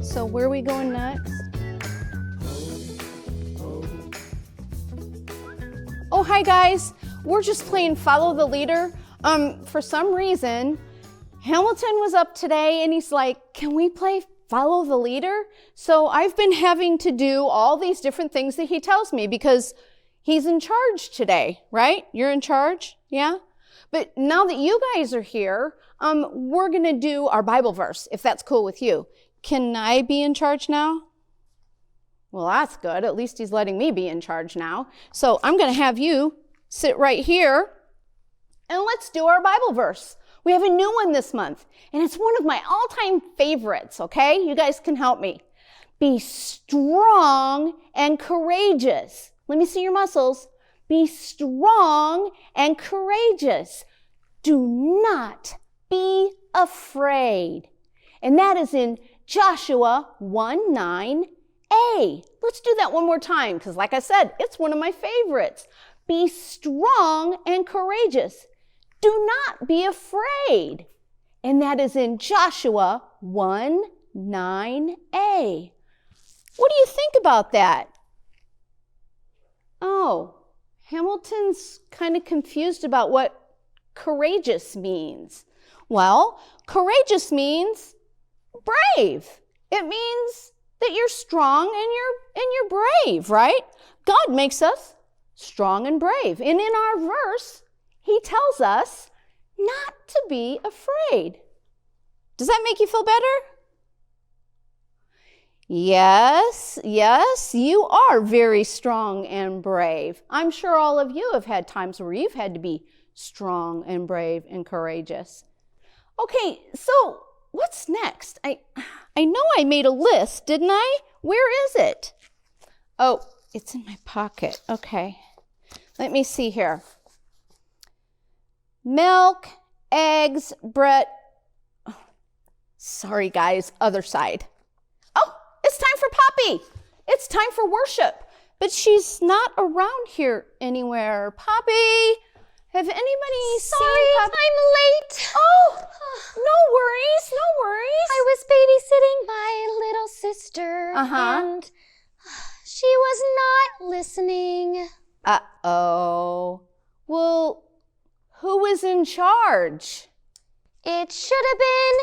So where are we going next? Oh, hi guys. We're just playing Follow the Leader. For some reason, Hamilton was up today and he's like, can we play Follow the Leader? So I've been having to do all these different things that he tells me because he's in charge today, right? You're in charge? Yeah? But now that you guys are here, we're going to do our Bible verse, if that's cool with you. Can I be in charge now? Well, that's good. At least he's letting me be in charge now. So I'm going to have you sit right here and let's do our Bible verse. We have a new one this month, and it's one of my all-time favorites, okay? You guys can help me. Be strong and courageous. Let me see your muscles. Be strong and courageous. Do not be afraid. And that is in Joshua 1:9a. Let's do that one more time, because like I said, it's one of my favorites. Be strong and courageous. Do not be afraid. And that is in Joshua 1:9a. What do you think about that? Oh, Hamilton's kind of confused about what courageous means. Well, courageous means brave. It means that you're strong and you're brave, right? God makes us strong and brave. And in our verse, he tells us not to be afraid. Does that make you feel better? Yes, you are very strong and brave. I'm sure all of you have had times where you've had to be strong and brave and courageous. Okay, so what's next? I know I made a list, didn't I? Where is it? Oh, it's in my pocket. Okay. Let me see here. Milk, eggs, bread. Oh, sorry, guys, other side. Oh, it's time for Poppy. It's time for worship. But she's not around here anywhere. Poppy, have anybody seen Poppy? I'm late. Oh, no worries. I was babysitting my little sister, and she was not listening. Uh-oh. Well, who was in charge? It should have been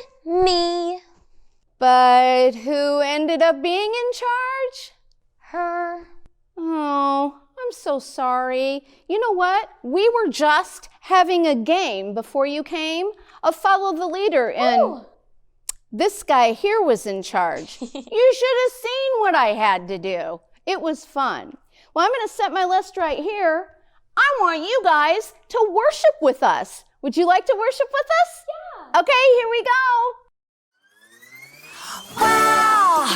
me. But who ended up being in charge? Her. Oh, I'm so sorry. You know what? We were just having a game before you came of Follow the Leader, and this guy here was in charge. You should have seen what I had to do. It was fun. Well, I'm going to set my list right here. I want you guys to worship with us. Would you like to worship with us? Yeah. Okay, here we go. Wow,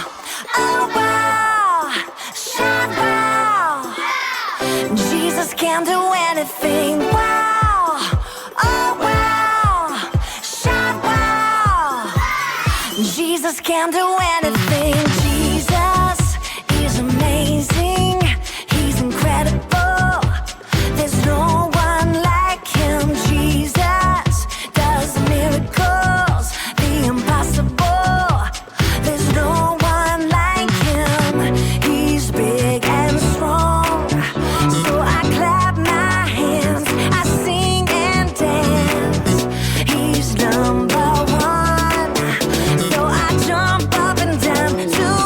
oh wow, shout wow, Jesus can do anything. Wow, oh wow, shout wow, Jesus can do anything. Jesus is amazing, he's incredible, there's no one like him. Jesus does miracles, the impossible. There's no one like him. He's big and strong. So I clap my hands, I sing and dance. He's number one. So I jump up and down to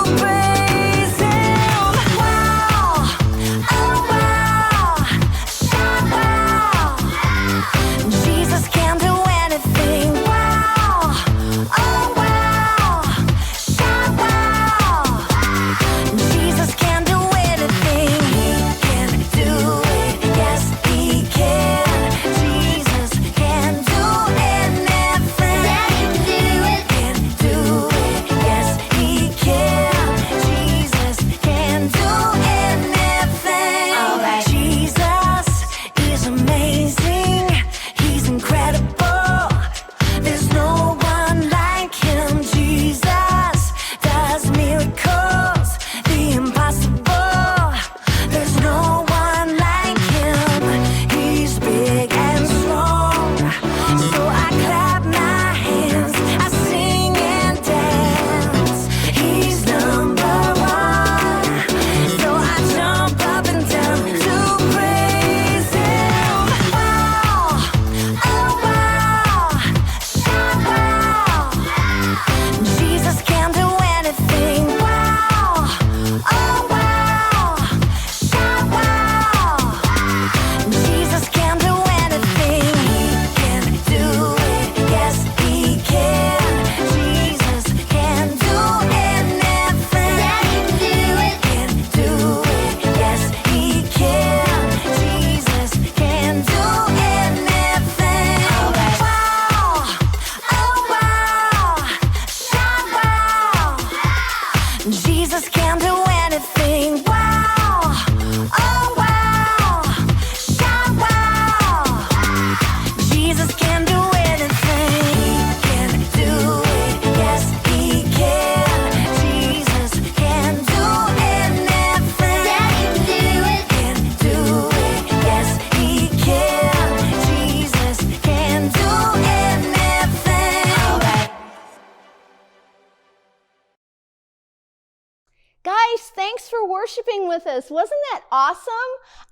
guys, thanks for worshiping with us. Wasn't that awesome?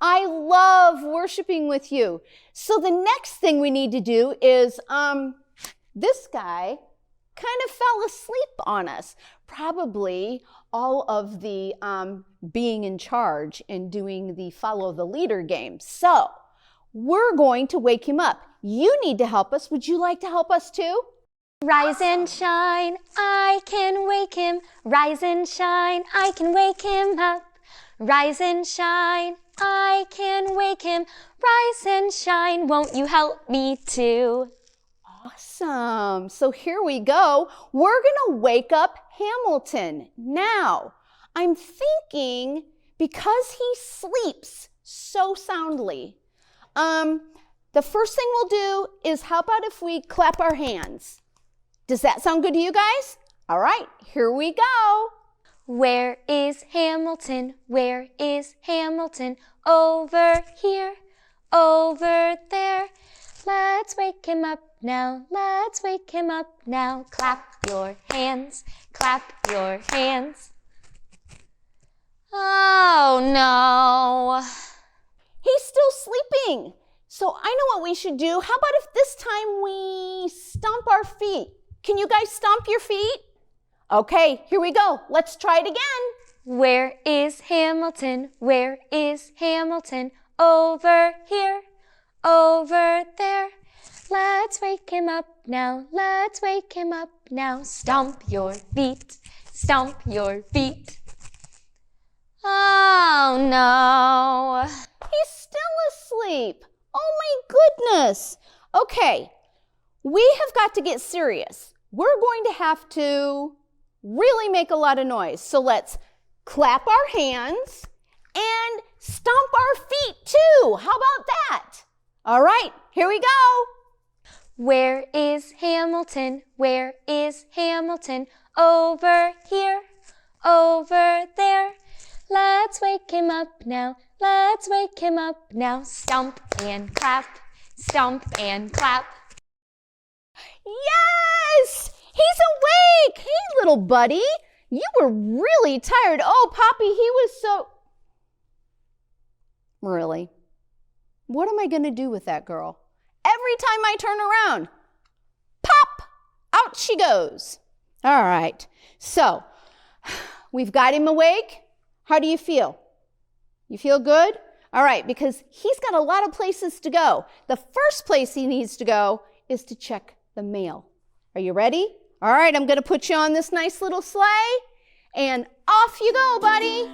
I love worshiping with you. So the next thing we need to do is, this guy kind of fell asleep on us. Probably all of the being in charge and doing the follow the leader game. So we're going to wake him up. You need to help us. Would you like to help us too? Rise and shine, I can wake him. Rise and shine, I can wake him up. Rise and shine, I can wake him. Rise and shine, won't you help me too? Awesome. So here we go. We're going to wake up Hamilton. Now, I'm thinking because he sleeps so soundly, the first thing we'll do is how about if we clap our hands? Does that sound good to you guys? All right, here we go. Where is Hamilton? Where is Hamilton? Over here, over there. Let's wake him up now. Let's wake him up now. Clap your hands. Clap your hands. Oh no. He's still sleeping. So I know what we should do. How about if this time we stomp our feet? Can you guys stomp your feet? Okay, here we go. Let's try it again. Where is Hamilton? Where is Hamilton? Over here, over there. Let's wake him up now. Let's wake him up now. Stomp your feet. Stomp your feet. Oh no. He's still asleep. Oh my goodness. Okay, we have got to get serious. We're going to have to really make a lot of noise. So let's clap our hands and stomp our feet too. How about that? All right, here we go. Where is Hamilton? Where is Hamilton? Over here, over there. Let's wake him up now. Let's wake him up now. Stomp and clap. Stomp and clap. Yes! He's awake! Hey, little buddy. You were really tired. Oh, Poppy, he was so... Really? What am I going to do with that girl? Every time I turn around, pop! Out she goes. All right. So, we've got him awake. How do you feel? You feel good? All right, because he's got a lot of places to go. The first place he needs to go is to check the mail. Are you ready? All right, I'm going to put you on this nice little sleigh, and off you go, buddy.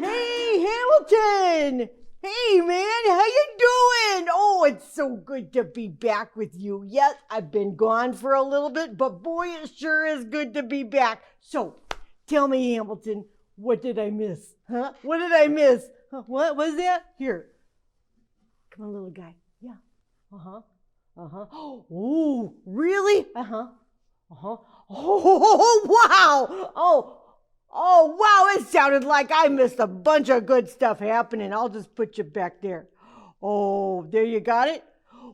Hey, Hamilton! Hey, man, how you doing? Oh, it's so good to be back with you. Yes, I've been gone for a little bit, but boy, it sure is good to be back. So, tell me, Hamilton, what did I miss? Huh? What did I miss? Huh? What was that? Here. Come on, little guy. Yeah. Uh-huh. Uh-huh. Oh, really? Uh-huh. Uh-huh. Oh, wow. Oh, wow, it sounded like I missed a bunch of good stuff happening. I'll just put you back there. Oh, there you got it?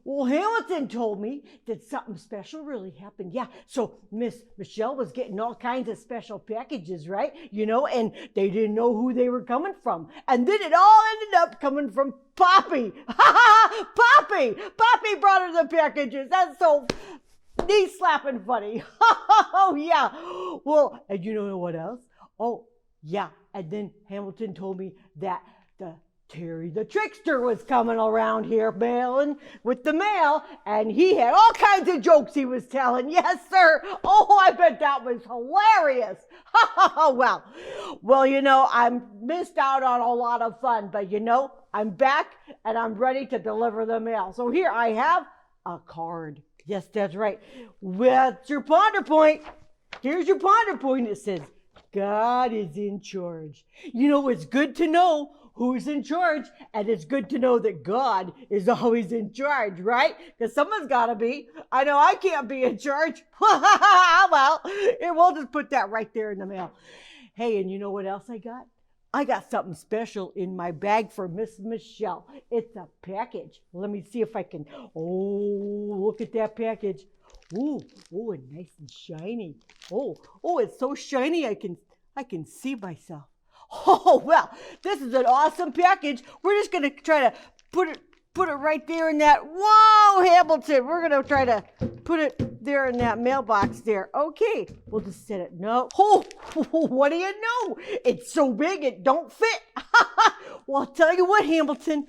Well, Hamilton told me that something special really happened. Yeah, so Miss Michelle was getting all kinds of special packages, right? You know, and they didn't know who they were coming from. And then it all ended up coming from Poppy. Poppy! Poppy brought her the packages. That's so knee slapping funny. Oh, yeah. Well, and you know what else? Oh, yeah. And then Hamilton told me that Terry the trickster was coming around here mailing with the mail, and he had all kinds of jokes he was telling. Yes, sir. Oh, I bet that was hilarious. Well, you know, I missed out on a lot of fun, but you know, I'm back and I'm ready to deliver the mail. So here I have a card. Yes, that's right. What's your ponder point? Here's your ponder point. It says, God is in charge. You know, it's good to know who's in charge, and it's good to know that God is always in charge, right? Because someone's got to be. I know I can't be in charge. Well, we'll just put that right there in the mail. Hey, and you know what else I got? I got something special in my bag for Miss Michelle. It's a package. Let me see if I can. Oh, look at that package. Ooh, oh, and nice and shiny. Oh, it's so shiny I can see myself. Oh, well, this is an awesome package. We're just gonna try to put it right there in that. Whoa, Hamilton, we're gonna try to put it there in that mailbox there. Okay, we'll just set it. No. Oh, what do you know? It's so big it don't fit. Well, I'll tell you what, Hamilton.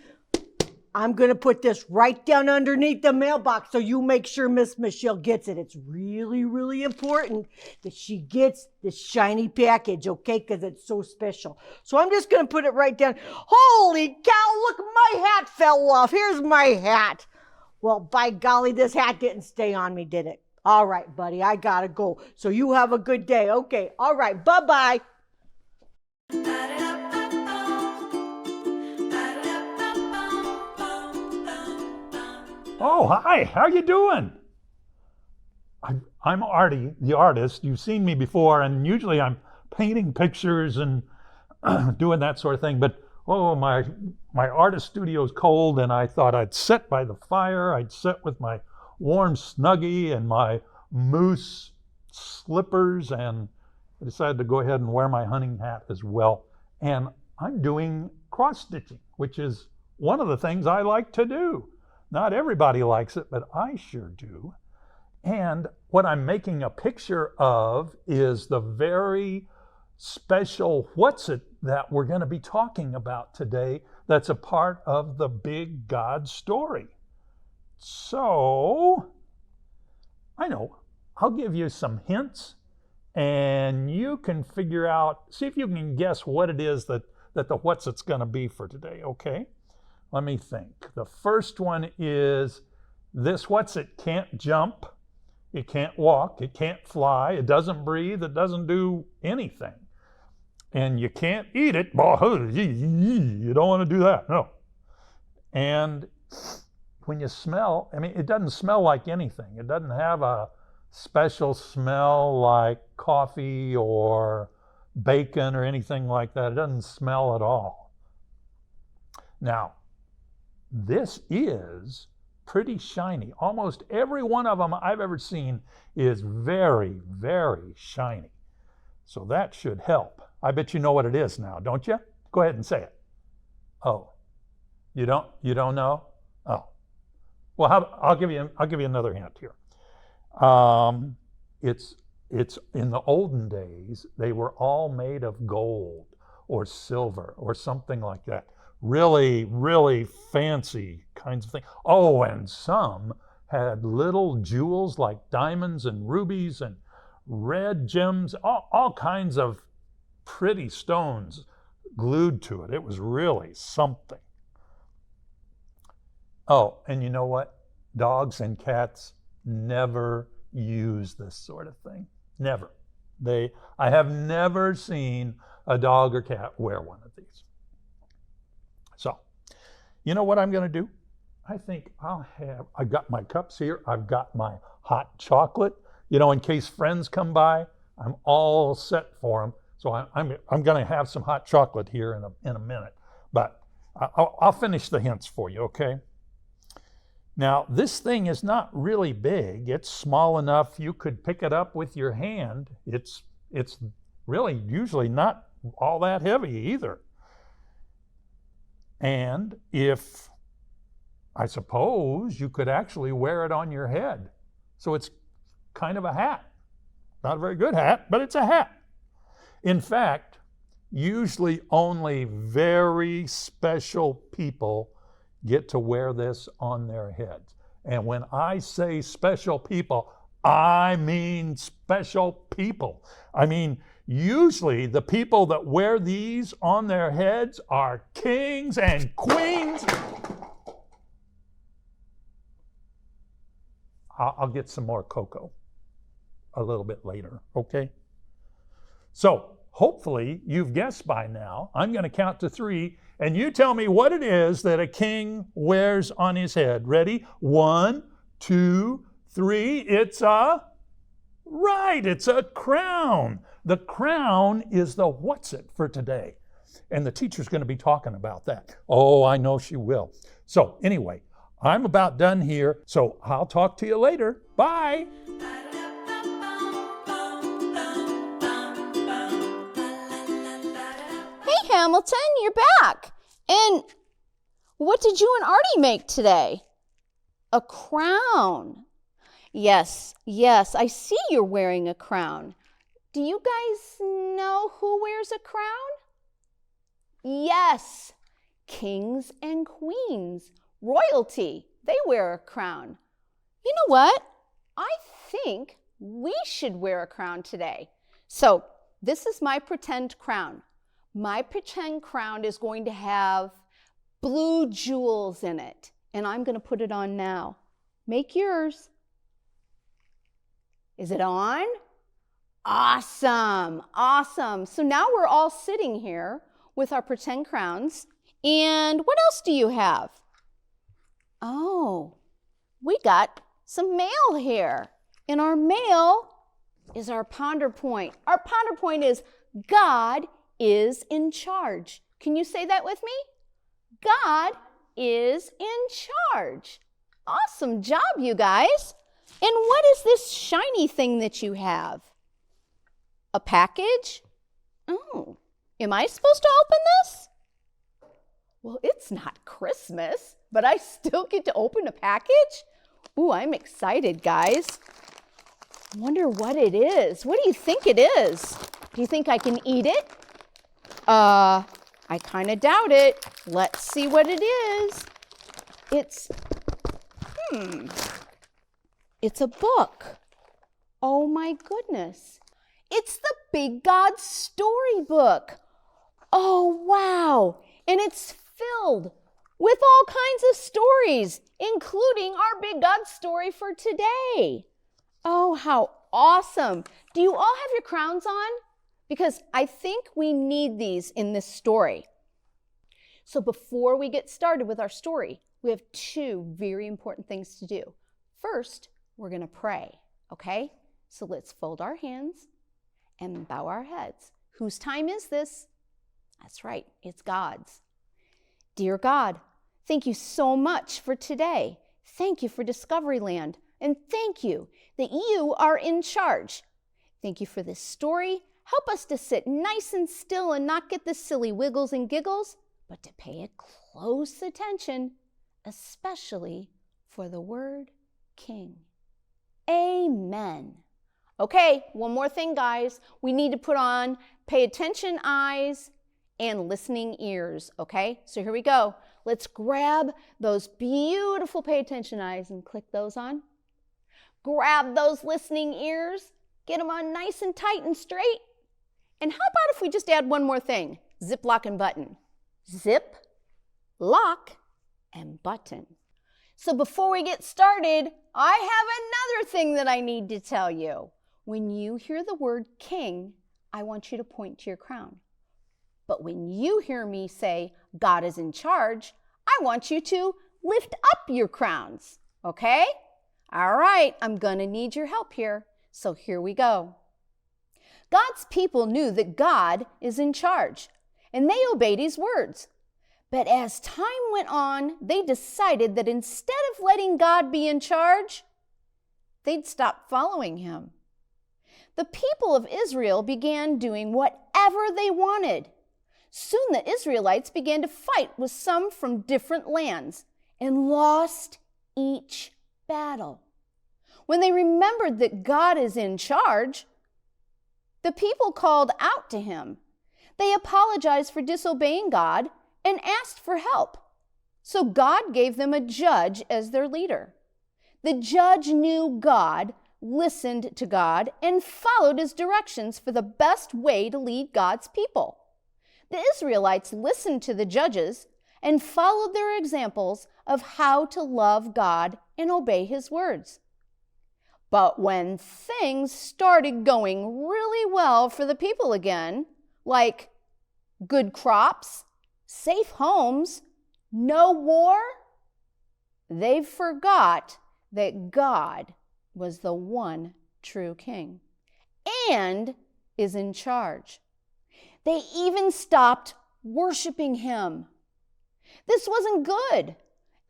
I'm going to put this right down underneath the mailbox so you make sure Miss Michelle gets it. It's really, really important that she gets this shiny package, okay? Because it's so special. So I'm just going to put it right down. Holy cow, look, my hat fell off. Here's my hat. Well, by golly, this hat didn't stay on me, did it? All right, buddy, I got to go. So you have a good day. Okay, all right, bye-bye. Oh, hi, how you doing? I'm Artie, the artist. You've seen me before, and usually I'm painting pictures and doing that sort of thing, but my artist studio's cold, and I thought I'd sit by the fire. I'd sit with my warm Snuggie and my moose slippers, and I decided to go ahead and wear my hunting hat as well. And I'm doing cross-stitching, which is one of the things I like to do. Not everybody likes it, but I sure do. And what I'm making a picture of is the very special what's it that we're going to be talking about today that's a part of the big God story. So, I know, I'll give you some hints and you can figure out, see if you can guess what it is that the what's it's going to be for today, okay? Let me think. The first one is this what's it can't jump, it can't walk, it can't fly, it doesn't breathe, it doesn't do anything. And you can't eat it. You don't want to do that, no. And when you smell, I mean, it doesn't smell like anything. It doesn't have a special smell like coffee or bacon or anything like that. It doesn't smell at all. Now, this is pretty shiny. Almost every one of them I've ever seen is very, very shiny. So that should help. I bet you know what it is now, don't you? Go ahead and say it. Oh, you don't know? Oh, well, I'll give you another hint here. It's in the olden days, they were all made of gold or silver or something like that. Really, really fancy kinds of things. Oh, and some had little jewels like diamonds and rubies and red gems, all kinds of pretty stones glued to it. It was really something. Oh, and you know what? Dogs and cats never use this sort of thing. Never. I have never seen a dog or cat wear one of these. So, you know what I'm going to do? I think I've got my cups here. I've got my hot chocolate. You know, in case friends come by, I'm all set for them. So I'm going to have some hot chocolate here in a minute. But I'll finish the hints for you, okay? Now, this thing is not really big. It's small enough you could pick it up with your hand. It's really usually not all that heavy either. And I suppose you could actually wear it on your head. So it's kind of a hat. Not a very good hat, but it's a hat. In fact, usually only very special people get to wear this on their heads. And when I say special people, I mean special people. I mean, usually the people that wear these on their heads are kings and queens. I'll get some more cocoa a little bit later, okay? So hopefully you've guessed by now. I'm going to count to 3, and you tell me what it is that a king wears on his head. Ready? 1, 2, 3. It's a crown. The crown is the what's it for today. And the teacher's going to be talking about that. Oh, I know she will. So anyway, I'm about done here, so I'll talk to you later. Bye. Hey, Hamilton, you're back. And what did you and Artie make today? A crown. Yes, I see you're wearing a crown. Do you guys know who wears a crown? Yes, kings and queens, royalty, they wear a crown. You know what? I think we should wear a crown today. So this is my pretend crown. My pretend crown is going to have blue jewels in it, and I'm going to put it on now. Make yours. Is it on? Awesome. So now we're all sitting here with our pretend crowns. And what else do you have? Oh, we got some mail here. And our mail is our ponder point. Our ponder point is God is in charge. Can you say that with me? God is in charge. Awesome job, you guys. And what is this shiny thing that you have? A package? Oh, am I supposed to open this? Well, it's not Christmas, but I still get to open a package? Ooh, I'm excited, guys. I wonder what it is. What do you think it is? Do you think I can eat it? I kind of doubt it. Let's see what it is. It's a book. Oh my goodness. It's the Big God Storybook. Oh, wow. And it's filled with all kinds of stories, including our Big God story for today. Oh, how awesome. Do you all have your crowns on? Because I think we need these in this story. So before we get started with our story, we have two very important things to do. First, we're going to pray, okay? So let's fold our hands and bow our heads. Whose time is this? That's right, it's God's. Dear God, thank you so much for today. Thank you for Discoveryland, and thank you that you are in charge. Thank you for this story. Help us to sit nice and still and not get the silly wiggles and giggles, but to pay it close attention, especially for the word King. Amen. Okay, one more thing, guys. We need to put on pay attention eyes and listening ears, okay? So here we go. Let's grab those beautiful pay attention eyes and click those on. Grab those listening ears, get them on nice and tight and straight. And how about if we just add one more thing? Zip, lock, and button. Zip, lock, and button. So before we get started, I have another thing that I need to tell you. When you hear the word king, I want you to point to your crown. But when you hear me say God is in charge, I want you to lift up your crowns, okay? All right, I'm gonna need your help here. So here we go. God's people knew that God is in charge, and they obeyed his words. But as time went on, they decided that instead of letting God be in charge, they'd stop following him. The people of Israel began doing whatever they wanted. Soon the Israelites began to fight with some from different lands and lost each battle. When they remembered that God is in charge, the people called out to him. They apologized for disobeying God and asked for help. So God gave them a judge as their leader. The judge knew God, listened to God, and followed his directions for the best way to lead God's people. The Israelites listened to the judges and followed their examples of how to love God and obey his words. But when things started going really well for the people again, like good crops, safe homes, no war, they forgot that God was the one true king and is in charge. They even stopped worshiping him. This wasn't good,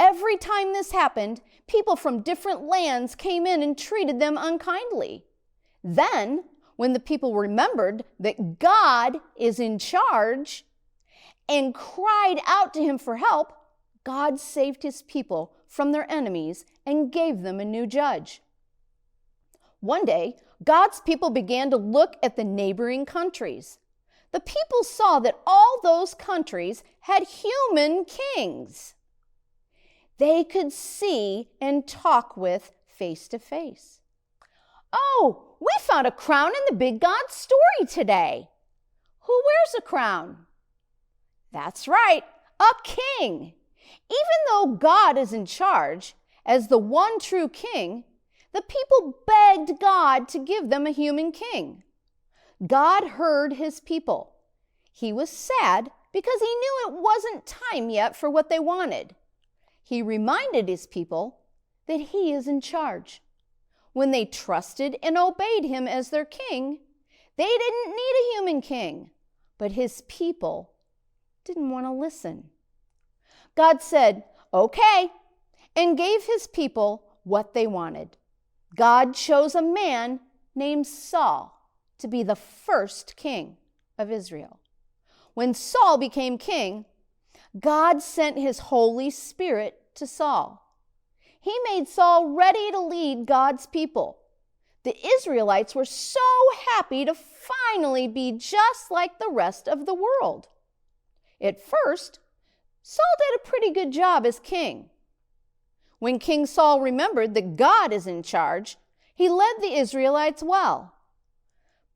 Every time this happened, people from different lands came in and treated them unkindly. Then, when the people remembered that God is in charge and cried out to him for help, God saved his people from their enemies and gave them a new judge. One day, God's people began to look at the neighboring countries. The people saw that all those countries had human kings they could see and talk with face to face. Oh, we found a crown in the big God's story today. Who wears a crown? That's right, a king. Even though God is in charge, as the one true king, the people begged God to give them a human king. God heard his people. He was sad because he knew it wasn't time yet for what they wanted. He reminded his people that he is in charge. When they trusted and obeyed him as their king, they didn't need a human king, but his people didn't want to listen. God said, "Okay," and gave his people what they wanted. God chose a man named Saul to be the first king of Israel. When Saul became king, God sent his Holy Spirit to Saul. He made Saul ready to lead God's people. The Israelites were so happy to finally be just like the rest of the world. At first, Saul did a pretty good job as king. When King Saul remembered that God is in charge, he led the Israelites well.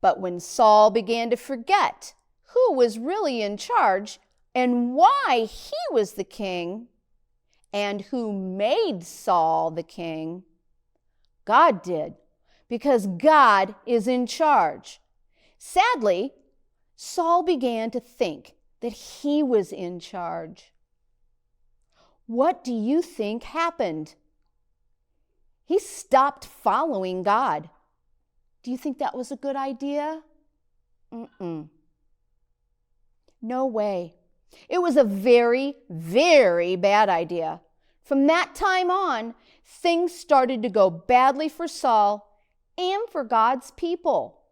But when Saul began to forget who was really in charge and why he was the king, and who made Saul the king, God did, because God is in charge. Sadly, Saul began to think that he was in charge. What do you think happened? He stopped following God. Do you think that was a good idea? No way. It was a very, very bad idea. From that time on, things started to go badly for Saul and for God's people.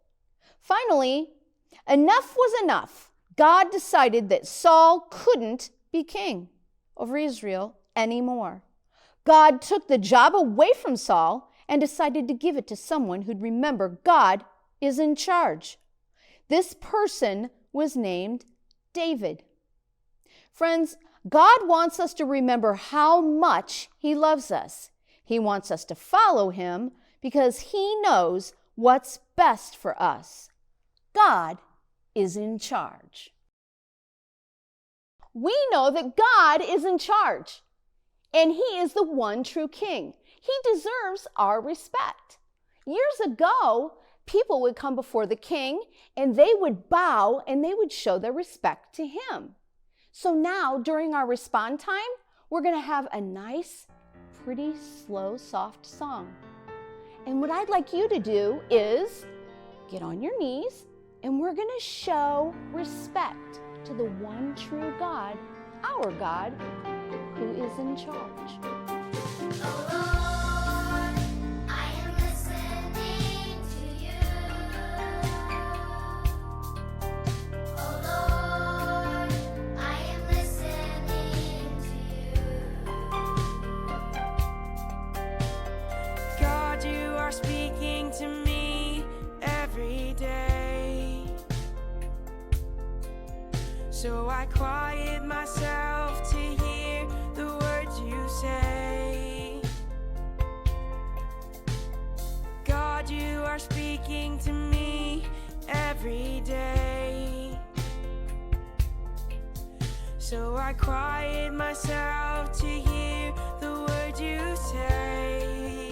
Finally, enough was enough. God decided that Saul couldn't be king over Israel anymore. God took the job away from Saul and decided to give it to someone who'd remember God is in charge. This person was named David. Friends, God wants us to remember how much he loves us. He wants us to follow him because he knows what's best for us. God is in charge. We know that God is in charge, and he is the one true king. He deserves our respect. Years ago, people would come before the king, and they would bow, and they would show their respect to him. So now, during our respond time, we're going to have a nice, pretty, slow, soft song. And what I'd like you to do is get on your knees, and we're going to show respect to the one true God, our God, who is in charge. Oh Lord, I am listening to you. Oh Lord, I am listening to you. God, you are speaking to me every day. So I quiet myself to hear the words you say. God, you are speaking to me every day. So I quiet myself to hear the words you say.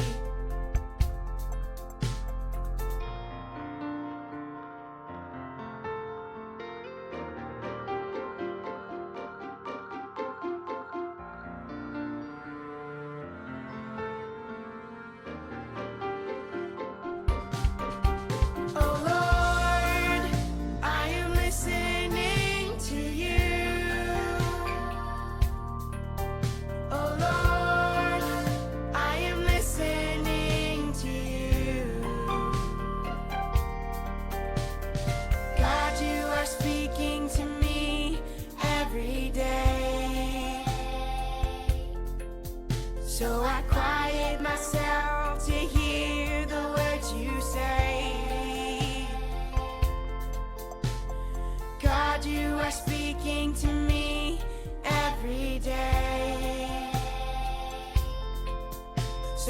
Oh Lord, I am listening to you. Oh Lord.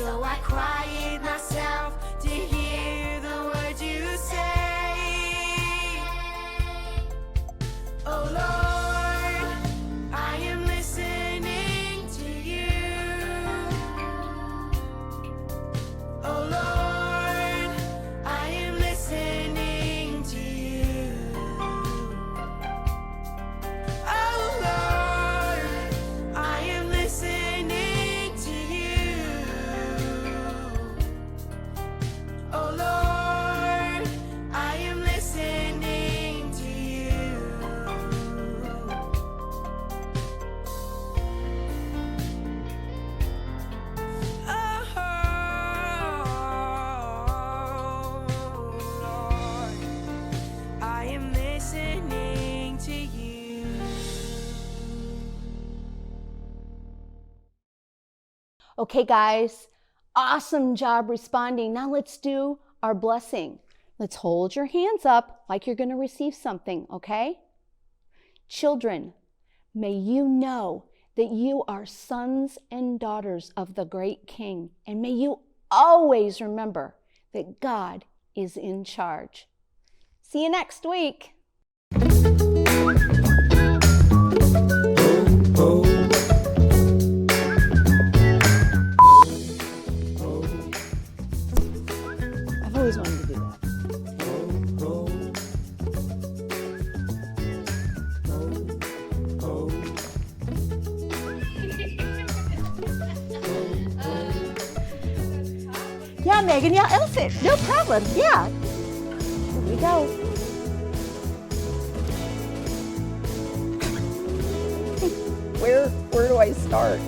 So I quiet myself to hear the words you say. Oh Lord, I am listening to you. Oh Lord, I am listening to you. Oh Lord, I am listening to you. Oh Lord, I am listening to you. Oh Lord, I am listening to you. Okay, guys, awesome job responding. Now let's do our blessing. Let's hold your hands up like you're going to receive something, okay? Children, may you know that you are sons and daughters of the great King, and may you always remember that God is in charge. See you next week. I've always wanted to do that. Yeah, Megan, yeah, it'll fit. No problem. Yeah. Here we go. Where do I start?